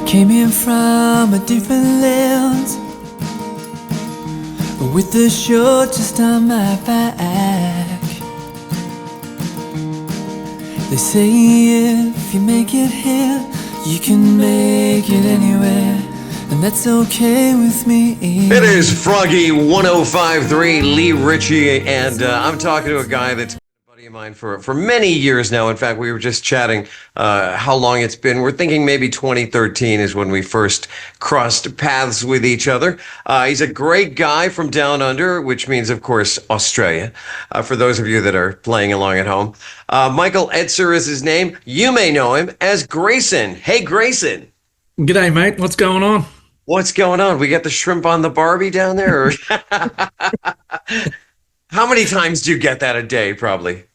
Came in from a different land, with the shirt just on my back. They say if you make it here, you can make it anywhere, and that's okay with me. It is Froggy 105.3 Lee Richey, and I'm talking to a guy that's been a buddy of mine for many years now. In fact, we were just chatting how long it's been. We're thinking maybe 2013 is when we first crossed paths with each other. He's a great guy from down under, which means, of course, Australia, for those of you that are playing along at home. Michael Edser is his name. You may know him as Grayson. Hey, Grayson. G'day, mate. What's going on? What's going on? We got the shrimp on the Barbie down there? Or how many times do you get that a day, probably?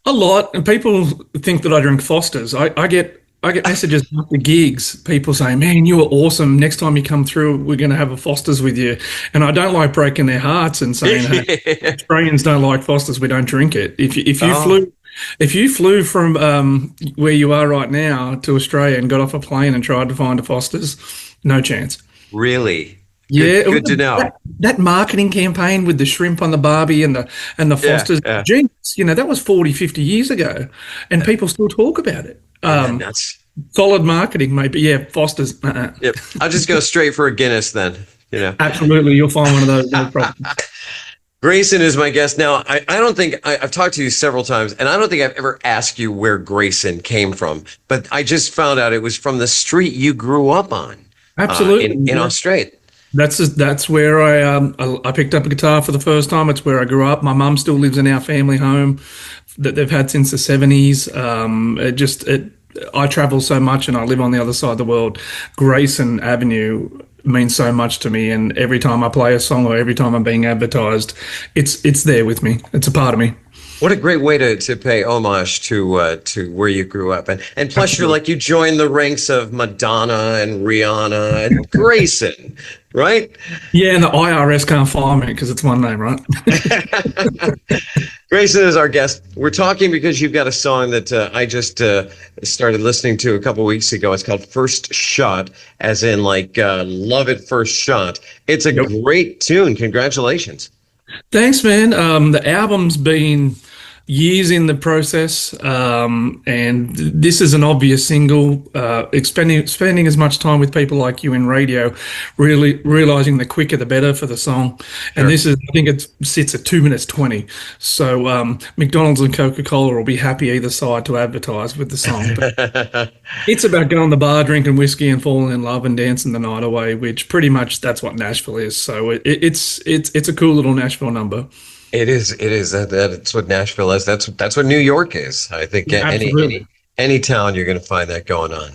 A lot. And people think that I drink Foster's. I get messages after gigs, people saying, man, you were awesome. Next time you come through, we're going to have a Foster's with you. And I don't like breaking their hearts and saying, hey, Australians don't like Foster's, we don't drink it. If you flew from where you are right now to Australia and got off a plane and tried to find a Foster's, no chance. Really? Yeah, good to know. That marketing campaign with the shrimp on the Barbie and the Foster's, genius. You know, that was 40, 50 years ago, and people still talk about it. Nuts. Solid marketing, mate. But yeah, Foster's. Yep. I'll just go straight for a Guinness then. You know. Absolutely, you'll find one of those. No problem. Grayson is my guest now. I don't think I've talked to you several times, and I don't think I've ever asked you where Grayson came from. But I just found out it was from the street you grew up on. Absolutely, in Australia. That's where I picked up a guitar for the first time. It's where I grew up. My mum still lives in our family home that they've had since the 70s. I travel so much and I live on the other side of the world. Grayson Avenue means so much to me, and every time I play a song or every time I'm being advertised, it's there with me. It's a part of me. What a great way to pay homage to where you grew up, and plus you joined the ranks of Madonna and Rihanna and Grayson, right? Yeah, and the IRS can't fire me because it's one name, right? Grayson is our guest. We're talking because you've got a song that I just started listening to a couple weeks ago. It's called First Shot, as in love at first shot. It's a great tune. Congratulations. Thanks, man. The album's been years in the process, and this is an obvious single. Spending as much time with people like you in radio, really realizing the quicker the better for the song. And this is, I think it sits at 2 minutes 20. So McDonald's and Coca-Cola will be happy either side to advertise with the song. But it's about going to the bar, drinking whiskey, and falling in love and dancing the night away, which pretty much that's what Nashville is. So it's a cool little Nashville number. It is. That's what Nashville is. That's what New York is. I think any town you're going to find that going on.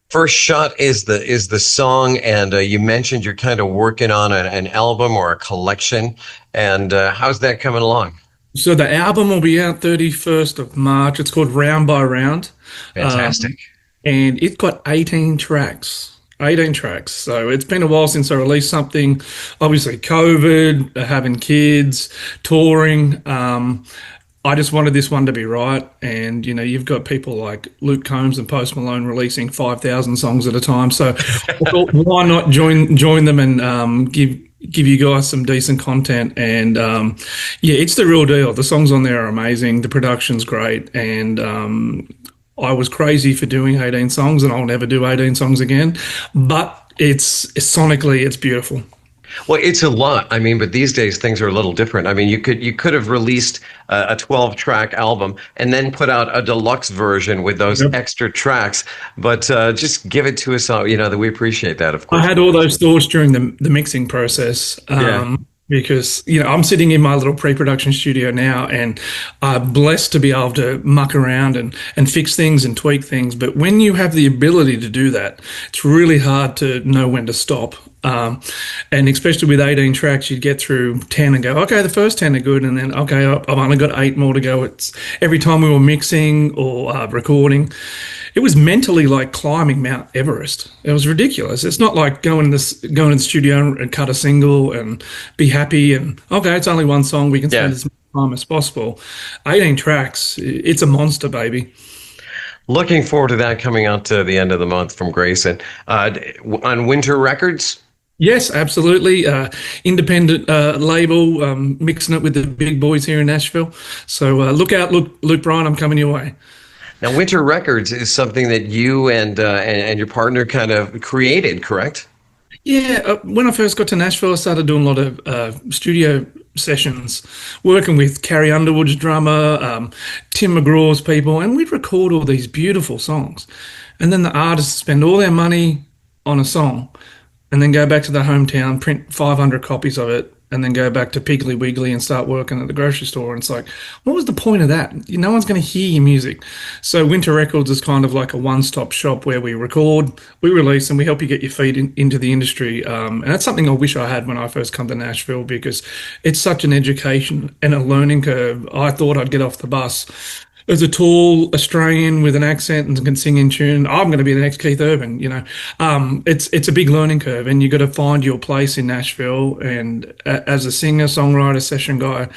First Shot is the song, and you mentioned you're kind of working on an album or a collection. And how's that coming along? So the album will be out 31st of March. It's called Round by Round. Fantastic. And it's got 18 tracks. 18 tracks. So it's been a while since I released something. Obviously, COVID, having kids, touring. I just wanted this one to be right. And, you've got people like Luke Combs and Post Malone releasing 5,000 songs at a time. So I thought, why not join them and give you guys some decent content. And, it's the real deal. The songs on there are amazing. The production's great. And, I was crazy for doing 18 songs, and I'll never do 18 songs again. But sonically, it's beautiful. Well, it's a lot. I mean, but these days things are a little different. I mean, you could have released a 12-track album and then put out a deluxe version with those extra tracks. But just give it to us all. That we appreciate that. Of course, I had all those thoughts during the mixing process. Because, I'm sitting in my little pre-production studio now, and I'm blessed to be able to muck around and fix things and tweak things. But when you have the ability to do that, it's really hard to know when to stop. And especially with 18 tracks, you'd get through 10 and go, okay, the first 10 are good. And then, okay, I've only got 8 more to go. It's every time we were mixing or recording, it was mentally like climbing Mount Everest. It was ridiculous. It's not like going to the studio and cut a single and be happy and, okay, it's only one song. We can spend as much time as possible. 18 tracks. It's a monster, baby. Looking forward to that coming out to the end of the month from Grayson on Winter Records. Yes, absolutely. Independent label, mixing it with the big boys here in Nashville. So look out, Luke Bryan, I'm coming your way. Now, Winter Records is something that you and your partner kind of created, correct? Yeah, when I first got to Nashville, I started doing a lot of studio sessions, working with Carrie Underwood's drummer, Tim McGraw's people, and we'd record all these beautiful songs. And then the artists spend all their money on a song and then go back to their hometown, print 500 copies of it, and then go back to Piggly Wiggly and start working at the grocery store. And it's like, what was the point of that? No one's going to hear your music. So Winter Records is kind of like a one-stop shop where we record, we release, and we help you get your feet into the industry. And that's something I wish I had when I first come to Nashville because it's such an education and a learning curve. I thought I'd get off the bus as a tall Australian with an accent and can sing in tune. I'm going to be the next Keith Urban, you know. It's a big learning curve, and you got to find your place in Nashville. And as a singer, songwriter, session guy,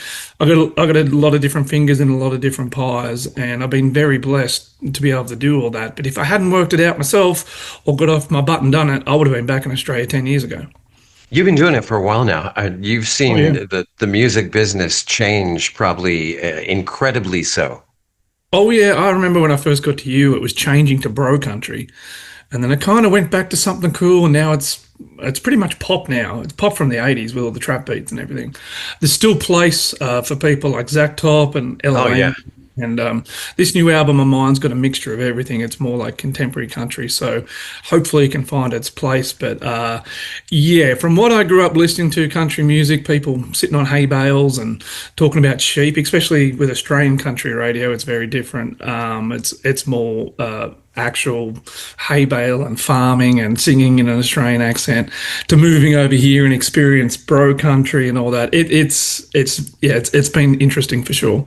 I got a lot of different fingers in a lot of different pies, and I've been very blessed to be able to do all that. But if I hadn't worked it out myself or got off my butt and done it, I would have been back in Australia 10 years ago. You've been doing it for a while now. You've Oh seen yeah. the music business change probably incredibly so. Oh yeah, I remember when I first got to you, it was changing to bro country, and then it kind of went back to something cool, and now it's pretty much pop now. It's pop from the '80s with all the trap beats and everything. There's still place for people like Zach Top and Oh yeah. LOM, and this new album of mine's got a mixture of everything. It's more like contemporary country, so hopefully it can find its place. But yeah, from what I grew up listening to, country music, people sitting on hay bales and talking about sheep, especially with Australian country radio, it's very different. It's more actual hay bale and farming and singing in an Australian accent to moving over here and experience bro country and all that. It's been interesting for sure.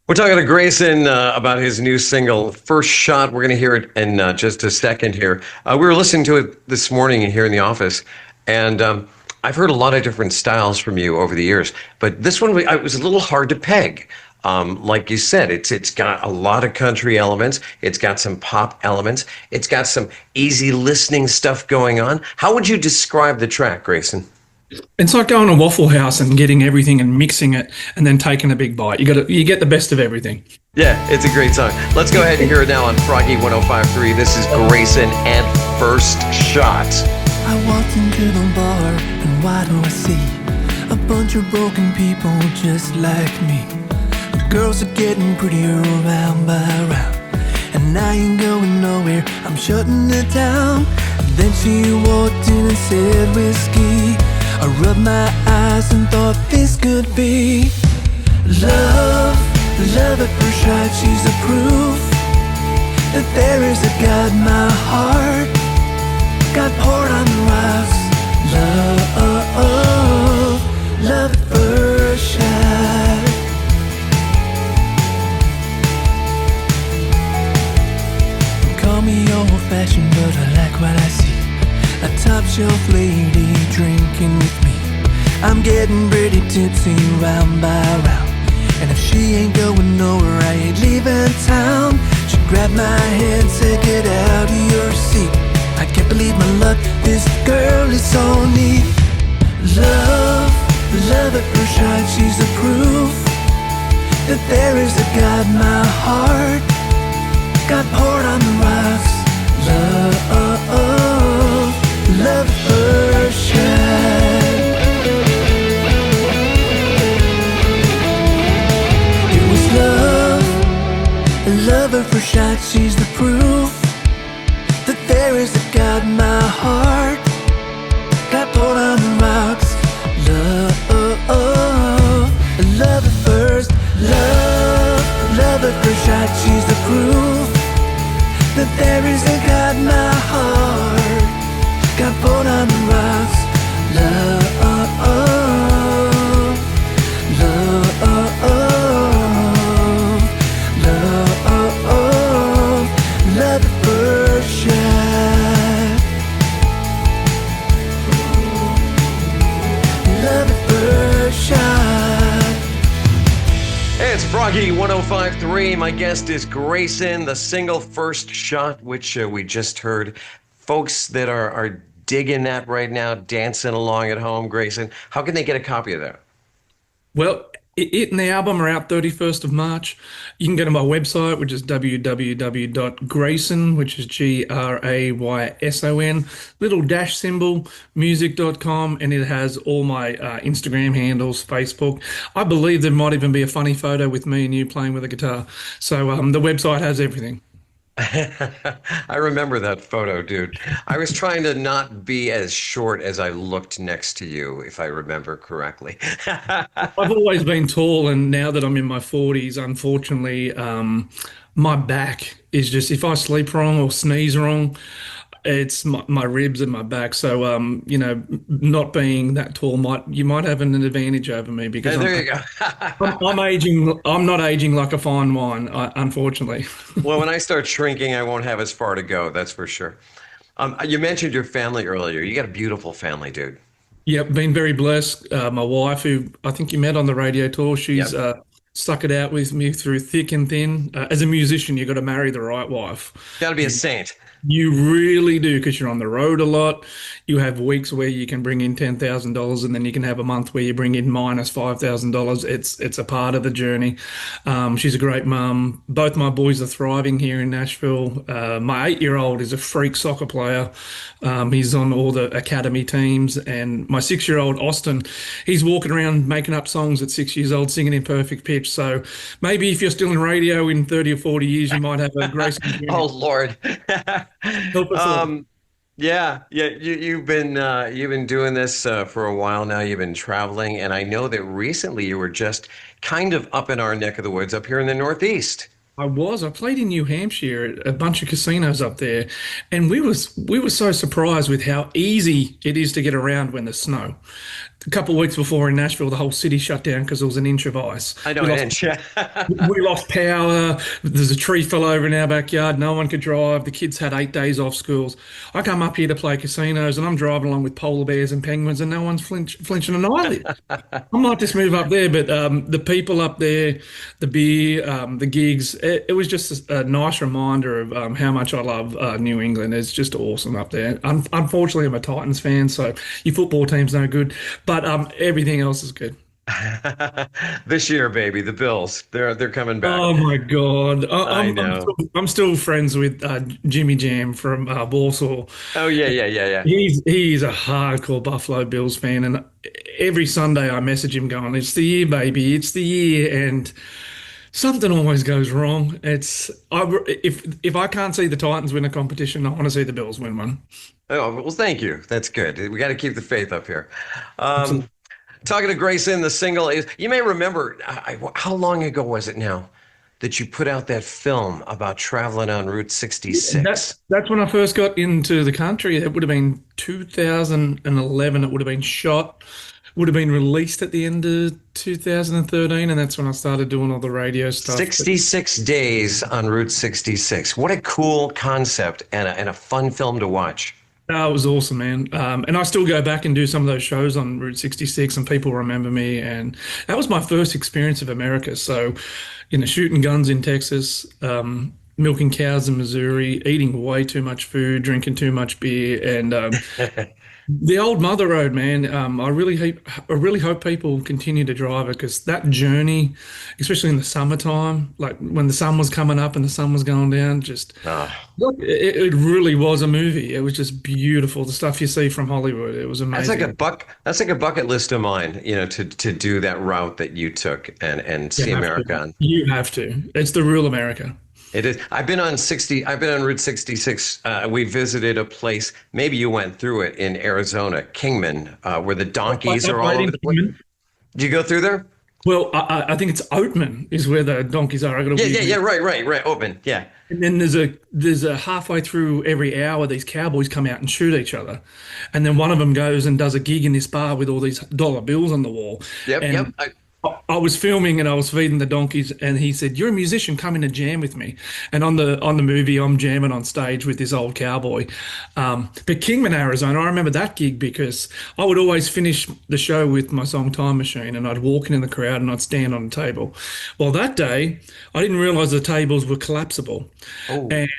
We're talking to Grayson about his new single, First Shot. We're going to hear it in just a second here. We were listening to it this morning here in the office, and I've heard a lot of different styles from you over the years, but this one it was a little hard to peg. Like you said, it's got a lot of country elements. It's got some pop elements. It's got some easy listening stuff going on. How would you describe the track, Grayson? It's like going to Waffle House and getting everything and mixing it and then taking a big bite. You get the best of everything. Yeah, it's a great song. Let's go ahead and hear it now on Froggy 105.3. This is Grayson and First Shot. I walked into the bar and what do I see? A bunch of broken people just like me. The girls are getting prettier round by round, and I ain't going nowhere, I'm shutting it down. And then she walked in and said whiskey. I rubbed my eyes and thought this could be love. Love at first sight, she's the proof that there is a God. My heart got poured on the rocks. Love, love at first sight. Call me old-fashioned, but I like what I see. A top shelf lady drinking with me. I'm getting pretty tipsy round by round, and if she ain't going nowhere, I ain't leaving town. She grabbed my hand, said get out of your seat. I can't believe my luck, this girl is so neat. Love, love at first sight, she's the proof that there is a God. My heart got poured on the rocks. Love, love at first sight. It was love, love at first sight. She's the proof that there is a God. My heart got poured on the rocks. Love at first, love at first sight. She's the proof that there is a God. My heart got poured on the rocks. Love, love at first sight. Love at first sight. Hey, it's Froggy. Froggy 1053. My guest is Grayson, the single First Shot, which we just heard. Folks that are digging that right now, dancing along at home, Grayson, how can they get a copy of that? Well, it and the album are out 31st of March. You can go to my website, which is www.grayson, which is Grayson, little dash symbol, music.com, and it has all my Instagram handles, Facebook. I believe there might even be a funny photo with me and you playing with a guitar. So the website has everything. I remember that photo, dude. I was trying to not be as short as I looked next to you, if I remember correctly. I've always been tall, and now that I'm in my 40s, unfortunately, my back is just, if I sleep wrong or sneeze wrong, it's my ribs and my back. So, not being that tall you might have an advantage over me because There you go. I'm aging. I'm not aging like a fine wine, unfortunately. Well, when I start shrinking, I won't have as far to go, that's for sure. You mentioned your family earlier. You got a beautiful family, dude. Yep, been very blessed. My wife, who I think you met on the radio tour, she's Yep. stuck it out with me through thick and thin. As a musician, you got to marry the right wife. Got to be a saint. You really do, because you're on the road a lot. You have weeks where you can bring in $10,000, and then you can have a month where you bring in minus $5,000. It's a part of the journey. She's a great mum. Both my boys are thriving here in Nashville. My 8-year-old is a freak soccer player. He's on all the academy teams, and my 6-year-old Austin, he's walking around making up songs at 6 years old, singing in perfect pitch. So maybe if you're still in radio in 30 or 40 years, you might have a Grayson journey. Oh, Lord. Help us all. Yeah. You've been doing this for a while now. You've been traveling, and I know that recently you were just kind of up in our neck of the woods up here in the Northeast. I was. I played in New Hampshire at a bunch of casinos up there, and we were so surprised with how easy it is to get around when there's snow. A couple of weeks before in Nashville, the whole city shut down because there was an inch of ice. I know, We lost power. There's a tree fell over in our backyard. No one could drive. The kids had 8 days off schools. I come up here to play casinos, and I'm driving along with polar bears and penguins, and no one's flinching an eyelid. I might just move up there, but the people up there, the beer, the gigs, it was just a nice reminder of how much I love New England. It's just awesome up there. Unfortunately, I'm a Titans fan, so your football team's no good, but everything else is good. This year, baby, the Bills, they're coming back. Oh my God! I know. I'm still friends with Jimmy Jam from Warsaw. Oh yeah. He's a hardcore Buffalo Bills fan, and every Sunday I message him going, "It's the year, baby! It's the year!" And something always goes wrong. If I can't see the Titans win a competition, I want to see the Bills win one. Oh, well, thank you. That's good. We got to keep the faith up here. Talking to Grayson, the single is, you may remember, how long ago was it now that you put out that film about traveling on Route 66? That's when I first got into the country. It would have been 2011. It would have been shot, would have been released at the end of 2013, and that's when I started doing all the radio stuff. 66 days on Route 66. What a cool concept and a fun film to watch. Oh, it was awesome, man. And I still go back and do some of those shows on Route 66, and people remember me. And that was my first experience of America. So, shooting guns in Texas, milking cows in Missouri, eating way too much food, drinking too much beer, and the old Mother Road, man. I really hope people continue to drive it, because that journey, especially in the summertime, like when the sun was coming up and the sun was going down, look, it really was a movie. It was just beautiful. The stuff you see from Hollywood, it was amazing. That's like a bucket list of mine, to do that route that you took and see America. You have to. It's the real America. It is. I've been on Route 66. We visited a place, maybe you went through it, in Arizona, Kingman, where the donkeys are all over the place. Did you go through there? Well, I think it's Oatman is where the donkeys are. Yeah, right, Oatman, yeah. And then there's a halfway through every hour, these cowboys come out and shoot each other. And then one of them goes and does a gig in this bar with all these dollar bills on the wall. Yep. I was filming and I was feeding the donkeys, and he said, "You're a musician, come in and jam with me." And on the movie, I'm jamming on stage with this old cowboy. But Kingman, Arizona, I remember that gig because I would always finish the show with my song "Time Machine," and I'd walk in the crowd and I'd stand on the table. Well, that day I didn't realise the tables were collapsible, Oh, and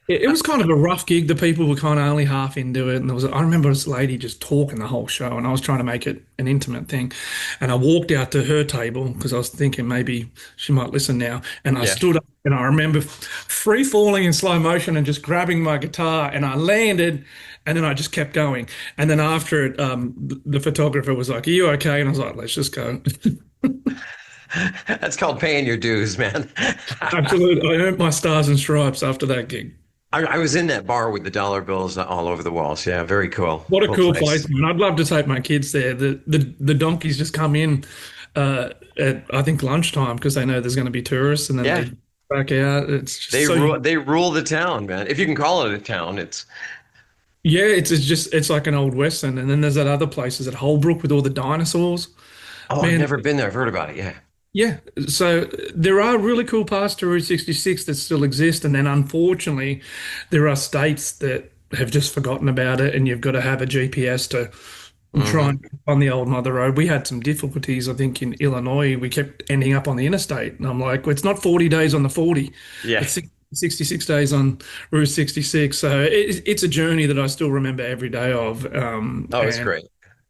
it was kind of a rough gig. The people were kind of only half into it, and I remember this lady just talking the whole show, and I was trying to make it an intimate thing, and I walked out to her table because I was thinking maybe she might listen now, and I yeah. stood up, and I remember free falling in slow motion and just grabbing my guitar, and I landed, and then I just kept going, and then after it, the photographer was like, "Are you okay?" And I was like, "Let's just go." That's called paying your dues, man. Absolutely, I earned my stars and stripes after that gig. I was in that bar with the dollar bills all over the walls. Yeah, very cool. What a Cool cool place. place, man. I'd love to take my kids there. The donkeys just come in at I think lunchtime because they know there's going to be tourists, and then Yeah, they back out. It's just they so rule the town, man. If you can call it a town, it's yeah, it's like an old western. And then there's that other place, is at Holbrook with all the dinosaurs. oh, I've Man, never been there. I've heard about it. Yeah. yeah. So there are really cool parts to Route 66 that still exist, and then unfortunately, there are states that have just forgotten about it, and you've got to have a GPS to try Hmm. and on the old mother road. We had some difficulties, I think, in Illinois. We kept ending up on the interstate, and I'm like, well, it's not 40 days on the 40, Yeah. it's 66 days on Route 66. So it's a journey that I still remember every day of. Oh, it's And great.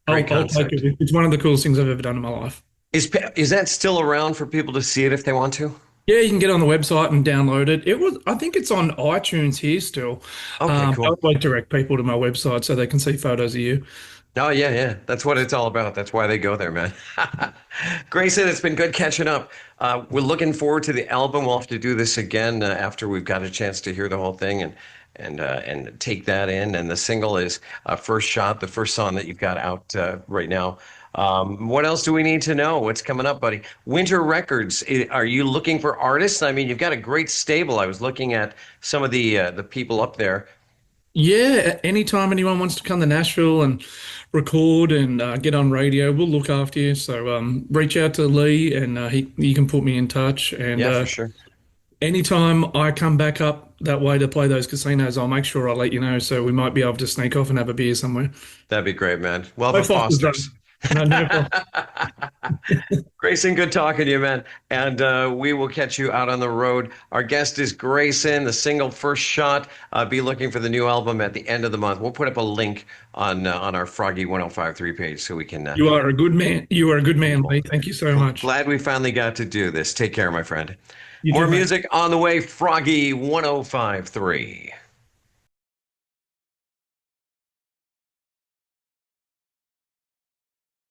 Great I'll take concept. it. It's one of the coolest things I've ever done in my life. Is that still around for people to see it if they want to? Yeah, you can get on the website and download it. I think it's on iTunes here still. Okay, I cool. always direct people to my website so they can see photos of you. Oh, yeah, yeah. That's what it's all about. That's why they go there, man. Grayson, it's been good catching up. We're looking forward to the album. We'll have to do this again after we've got a chance to hear the whole thing and take that in. And the single is First Shot, the first song that you've got out right now. What else do we need to know? What's coming up, buddy? Winter Records. Are you looking for artists? I mean, you've got a great stable. I was looking at some of the people up there. Yeah, anytime anyone wants to come to Nashville and record and get on radio, we'll look after you. So reach out to Lee, and you can put me in touch. And Yeah, for sure. anytime I come back up that way to play those casinos, I'll make sure I let you know. So we might be able to sneak off and have a beer somewhere. That'd be great, man. Well, No the Foster's Fosters. done. No, no problem. Grayson, good talking to you, man. And we will catch you out on the road. Our guest is Grayson, the single First Shot. Be looking for the new album at the end of the month. We'll put up a link on our Froggy 1053 page so we can. You are a good man. You are a good man, Lee. Thank you so much. Glad we finally got to do this. Take care, my friend. You More too, mate. music on the way. Froggy 1053.